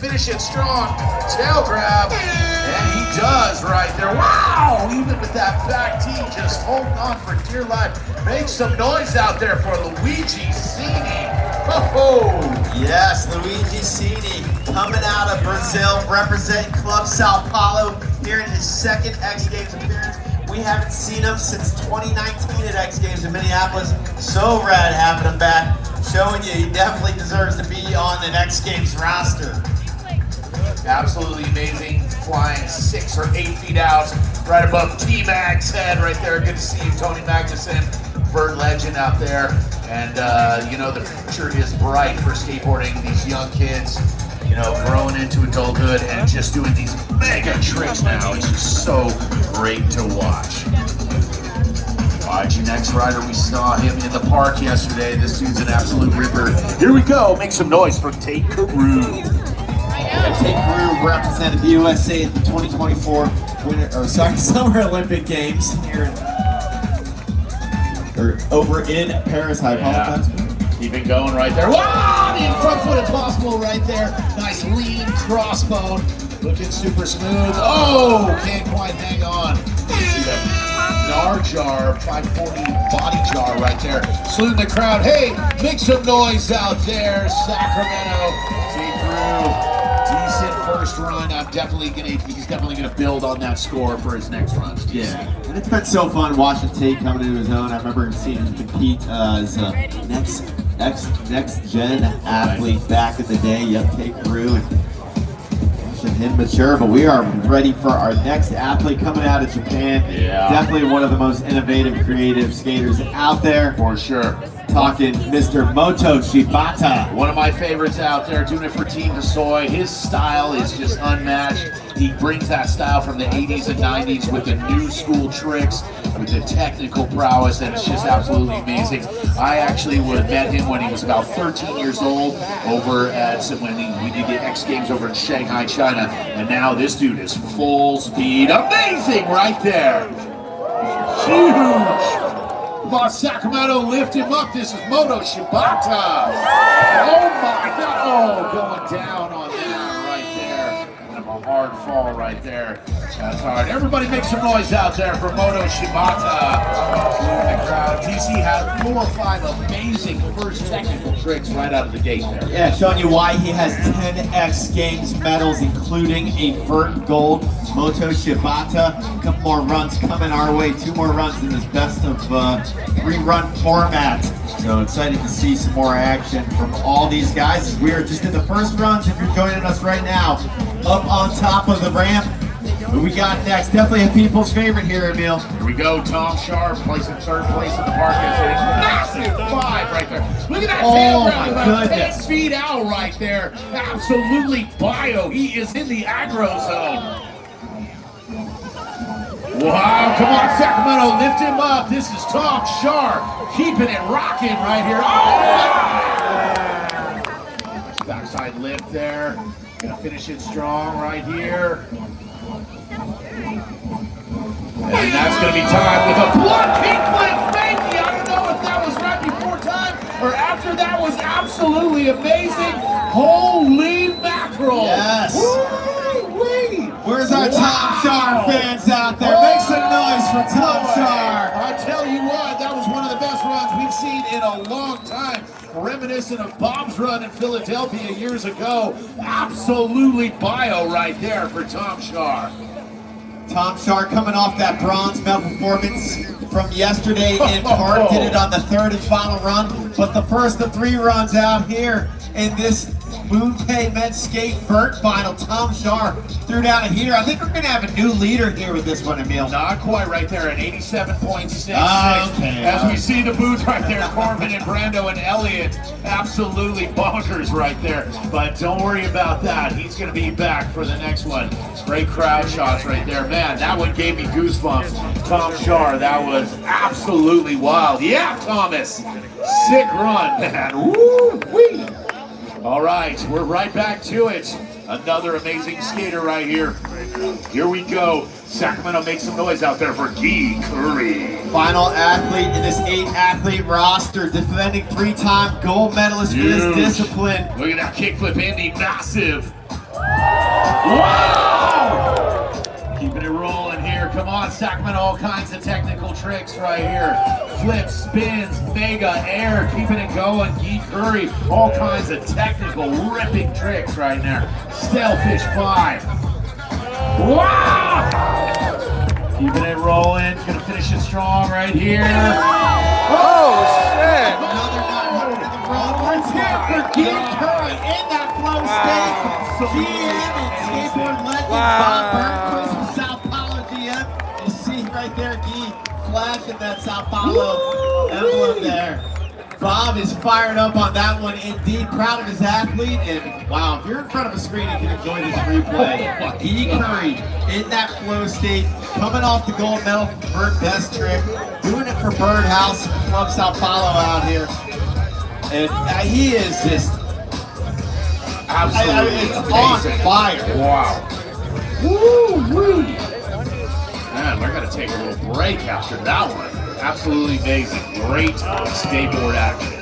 finish it strong. Tail grab, and he does right there. Wow, even with that back tee, just holding on for dear life. Make some noise out there for Luigi Cini. Oh, yes, Luigi Cini coming out of Brazil, representing Club Sao Paulo here in his second X Games appearance. We haven't seen him since 2019 at X Games in Minneapolis. So rad having him back, showing you he definitely deserves to be on the X Games roster. Absolutely amazing, flying 6 or 8 feet out, right above T-Mag's head right there. Good to see you, Tony Magnuson, Bird legend out there. And you know, the future is bright for skateboarding. These young kids, you know, growing into adulthood and just doing these mega tricks now. It's just so great to watch. All right, your next rider, we saw him in the park yesterday. This dude's an absolute ripper. Here we go. Make some noise for Tate Carew. Tate Carew represented the USA at the 2024 Summer Olympic Games here over in Paris. I apologize. Keep it going right there. Wow, the front foot impossible right there. Nice lean crossbone. Looking super smooth. Oh, can't quite hang on. Gnar jar, 540 body jar right there. Saluting the crowd. Hey, make some noise out there, Sacramento. Tate Carew. Decent first run. He's definitely gonna build on that score for his next runs. Yeah, and it's been so fun watching Tate coming into his own. I remember seeing him compete as a next gen athlete back in the day. Yep, Tate Carew, and watching him mature. But we are ready for our next athlete coming out of Japan. Yeah, definitely one of the most innovative, creative skaters out there for sure. Talking Mr. Moto Shibata. One of my favorites out there, doing it for Team Desoy. His style is just unmatched. He brings that style from the 80s and 90s with the new school tricks, with the technical prowess, and it's just absolutely amazing. I actually met him when he was about 13 years old over at when we did the X Games over in Shanghai, China, and now this dude is full speed. Amazing right there. Huge. Come on, Sacramento, lift him up. This is Moto Shibata. Oh my God. Oh, going down on that right there. Kind of a hard fall right there. That's hard. Everybody make some noise out there for Moto Shibata. The crowd. TC had 4 or 5 amazing first technical tricks right out of the gate there. Yeah, showing you why he has 10 X Games medals, including a vert gold. Moto Shibata, a couple more runs coming our way, 2 more runs in this best of 3 run format. So excited to see some more action from all these guys. We are just in the first runs. If you're joining us right now, up on top of the ramp, who we got next? Definitely a people's favorite here, Emil. Here we go, Tom Sharp, placing 3rd place in the park. Massive 5 right there. Look at that tail grab, about 10 feet out right there. Absolutely bio. He is in the aggro zone. Wow, come on, Sacramento, lift him up. This is Tom Sharp, keeping it rocking right here. Oh! Backside lift there. Gonna finish it strong right here. And that's gonna be timed with a blood kickflip, baby. I don't know if that was right before time or after. That was absolutely amazing. Holy mackerel. Yes. Woo-wee. Where's our Tom Sharp fans out there? Make some noise for Tom Sharp. I tell you what, that was one of the best runs we've seen in a long time. Reminiscent of Bob's run in Philadelphia years ago. Absolutely bio right there for Tom Sharp. Tom Sharp coming off that bronze medal performance from yesterday in part. Did it on the 3rd and final run, but the first of 3 runs out here in this Moonpay Men's Skate Vert Final. Tom Sharp threw down here. I think we're going to have a new leader here with this one, Emil. Not quite right there at 87.66. Okay. As we see the booth right there, Corbin and Brando and Elliott, absolutely bonkers right there. But don't worry about that. He's going to be back for the next one. Great crowd shots right there. Man, that one gave me goosebumps. Tom Sharp, that was absolutely wild. Yeah, Thomas. Sick run, man. Woo-wee. All right, we're right back to it. Another amazing skater right here. Here we go. Sacramento, make some noise out there for Guy Curry. Final athlete in this 8-athlete roster, defending 3-time gold medalist for this discipline. Look at that kickflip, Andy, massive. Wow! Keeping it rolling here. Come on, Sacramento, all kinds of technical tricks right here. Flips, spins, mega air, keeping it going. Guy Curry, all kinds of technical ripping tricks right there. Stalefish 5. Wow! Keeping it rolling. Gonna finish it strong right here. Oh, shit! Another 900 in the front. Let's hear it for Guy Curry in that flow state. GM and skateboard legend Bob Burnquist from Sao Paulo GM. You see right there, Guy flashing that Sao Paulo emblem there. Bob is fired up on that one, indeed proud of his athlete, and wow, if you're in front of a screen, you can enjoy this replay. Guy Curry in that flow state, coming off the gold medal from the Bird Best trick, doing it for Birdhouse Club Sao Paulo out here, and he is just Absolutely it's amazing. on fire. Wow. Woo-wee. Man, we're gonna take a little break after that one. Absolutely amazing. Great skateboard action.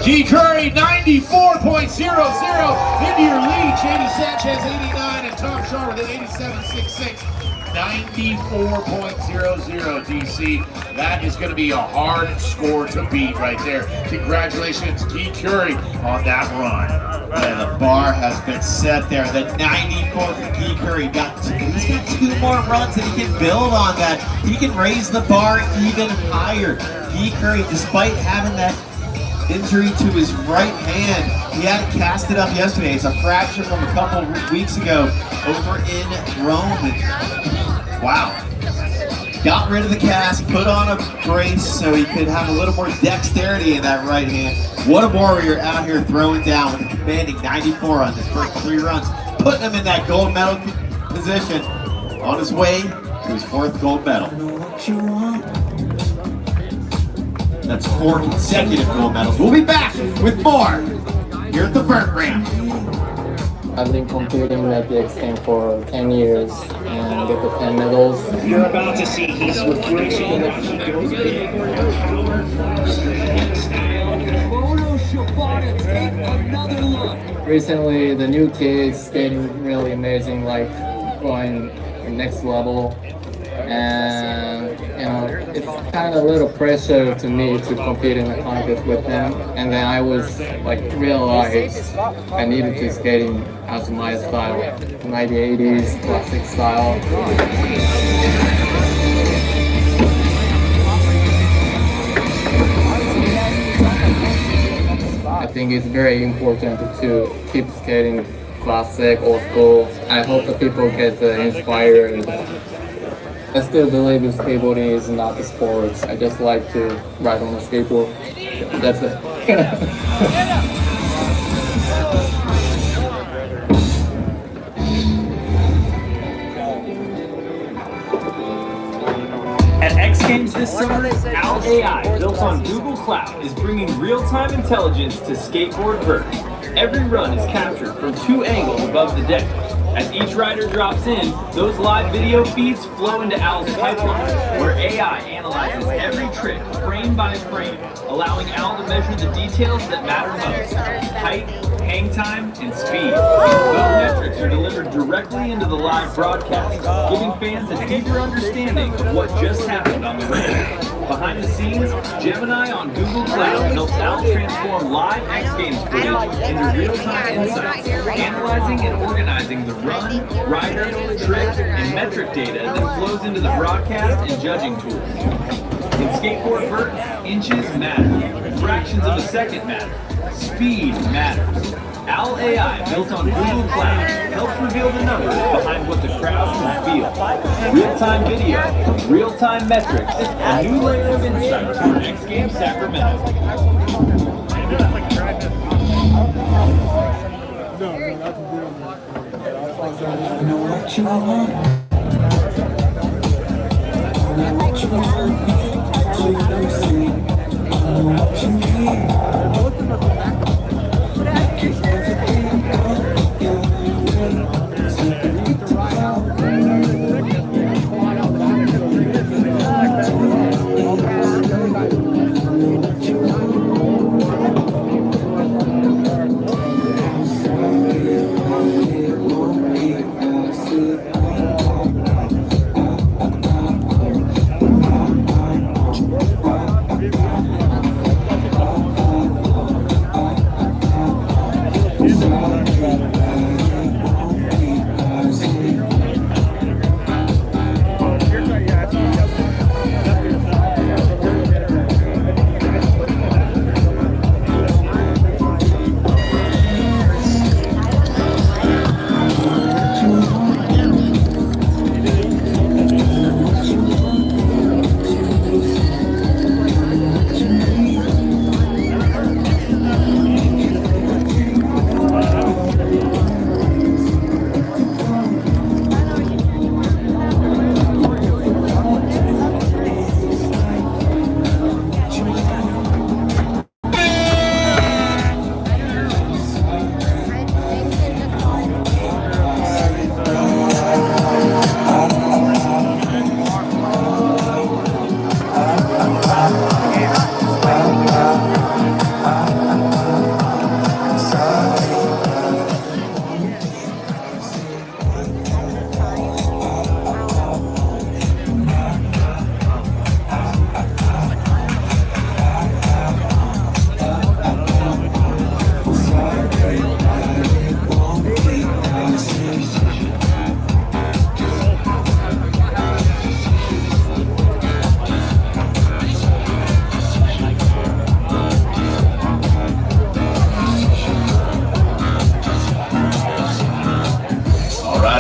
Guy Curry, 94.00 into your lead. Shady Sanchez, 89, and Tom Shaw with an 87.66. 94.00 DC. That is going to be a hard score to beat right there. Congratulations, Guy Curry, on that run. And the bar has been set there. The 94 for Guy Curry. He's got 2 more runs and he can build on that. He can raise the bar even higher. Guy Curry, despite having that injury to his right hand, he had to cast it up yesterday. It's a fracture from a couple weeks ago over in Rome. And wow. Got rid of the cast, put on a brace so he could have a little more dexterity in that right hand. What a warrior out here throwing down with a commanding 94 on his first 3 runs, putting him in that gold medal position on his way to his 4th gold medal. That's 4 consecutive gold medals. We'll be back with more here at the Vert Ramp. I've been competing at the X Games for 10 years and get the 10 medals. You're about to see his reflection of he goes big. Recently, the new kids skating really amazing, like going next level. And you know, it's kind of a little pressure to me to compete in a contest with them. And then I was like realized I needed to skating as my style, 1980s classic style. I think it's very important to keep skating classic, old school. I hope that people get inspired. I still believe that skateboarding is not a sport. I just like to ride on a skateboard. That's it. At X Games this summer, Owl AI, built on Google Cloud, is bringing real-time intelligence to skateboard vert. Every run is captured from 2 angles above the deck. As each rider drops in, those live video feeds flow into Owl's pipeline, where AI analyzes every trick frame by frame, allowing Owl to measure the details that matter most: height, hang time, and speed. Those metrics are delivered directly into the live broadcast, giving fans a deeper understanding of what just happened on the ramp. Behind the scenes, Gemini on Google Cloud helps Owl transform live X Games footage into real-time insights, analyzing and organizing the run, rider, trick, and metric data that flows into the broadcast and judging tools. In skateboard vert, inches matter, fractions of a second matter, speed matters. Owl AI, built on Google Cloud, helps reveal the numbers behind what the crowd can feel. Real-time video, real-time metrics, a new layer of insight to X Games Sacramento.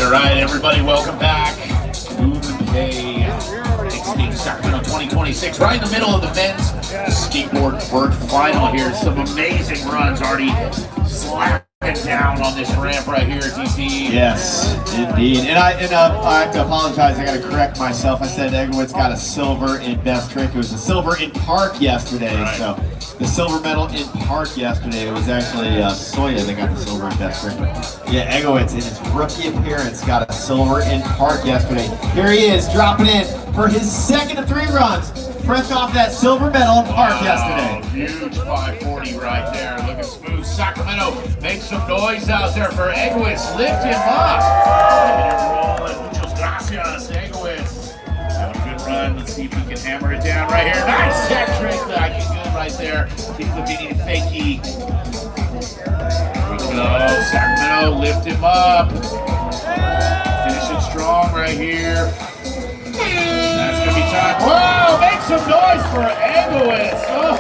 All right, everybody, welcome back. Day Extreme Sacramento 2026, right in the middle of the men's skateboard vert final here. Some amazing runs already slapping down on this ramp right here, TC. Yes, indeed. And I have to apologize. I got to correct myself. I said Egowitz got a silver in best trick. It was a silver in park yesterday. Right. So the silver medal in park yesterday. It was actually Soya that got the silver in best trick. Yeah, Egowitz in his rookie appearance got a silver in park yesterday. Here he is dropping in for his second of 3 runs. Fresh off that silver medal in park yesterday. Huge 540 right there. Looking smooth. Sacramento, make some noise out there for Egowitz. Lift him up. And rolling. Muchas gracias, Egowitz. Having a good run. Let's see if we can hammer it down right here. Nice tech trick. Looking good right there. Keep the beating fakey. Here we go. Sacramento, lift him up. Finishing strong right here. That's going to be time. Whoa! Make some noise for Egowitz. Oh!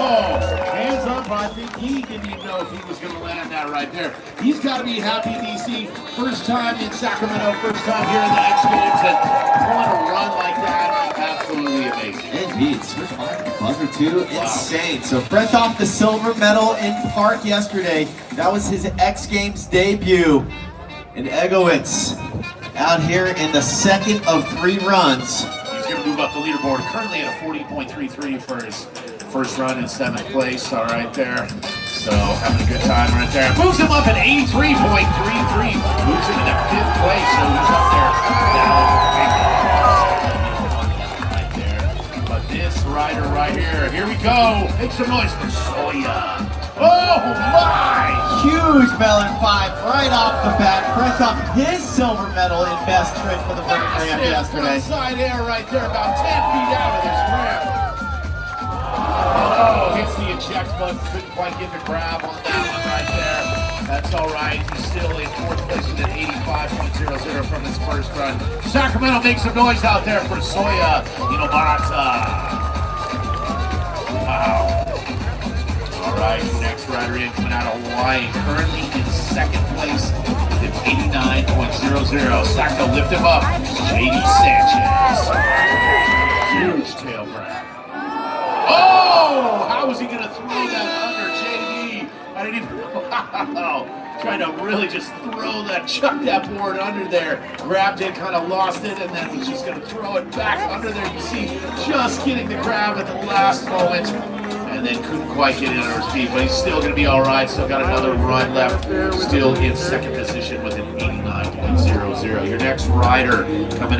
Hands up. I think he didn't even know if he was going to land that right there. He's got to be happy, DC. First time in Sacramento, first time here in the X Games, and pulling a run like that, absolutely amazing. Indeed. Switch behind the buzzer too. Insane. So fresh off the silver medal in park yesterday. That was his X Games debut. And Egowitz out here in the second of 3 runs. He's going to move up the leaderboard, currently at a 40.33 for his first run in 7th place. All right there. So having a good time right there. Moves him up at 83.33. Moves him into 5th place. So he's up there. Right there. But this rider right here we go. Make some noise for Soya. Oh my! Huge melon 5 right off the bat. Fresh off his silver medal in best trick for the first ramp yesterday. Side air right there, about 10 feet out of this ramp. Oh, hits the eject button. Couldn't quite get the grab on that one right there. That's all right. He's still in 4th place with an 85.00 from his first run. Sacramento makes some noise out there for Soya Inobarata. Wow. All right, next rider in coming out of Hawaii, currently in 2nd place with 89.00. Sacco, lift him up. JD Sanchez. Huge tail grab. Oh! How was he going to throw that under, JD? I didn't even wow. Trying to really just throw that, chuck that board under there. Grabbed it, kind of lost it, and then was just going to throw it back under there. You see, just getting the grab at the last moment. And then couldn't quite get it under his feet, but he's still going to be all right. Still got another run left. Still in 2nd position with an 89.00. Your next rider coming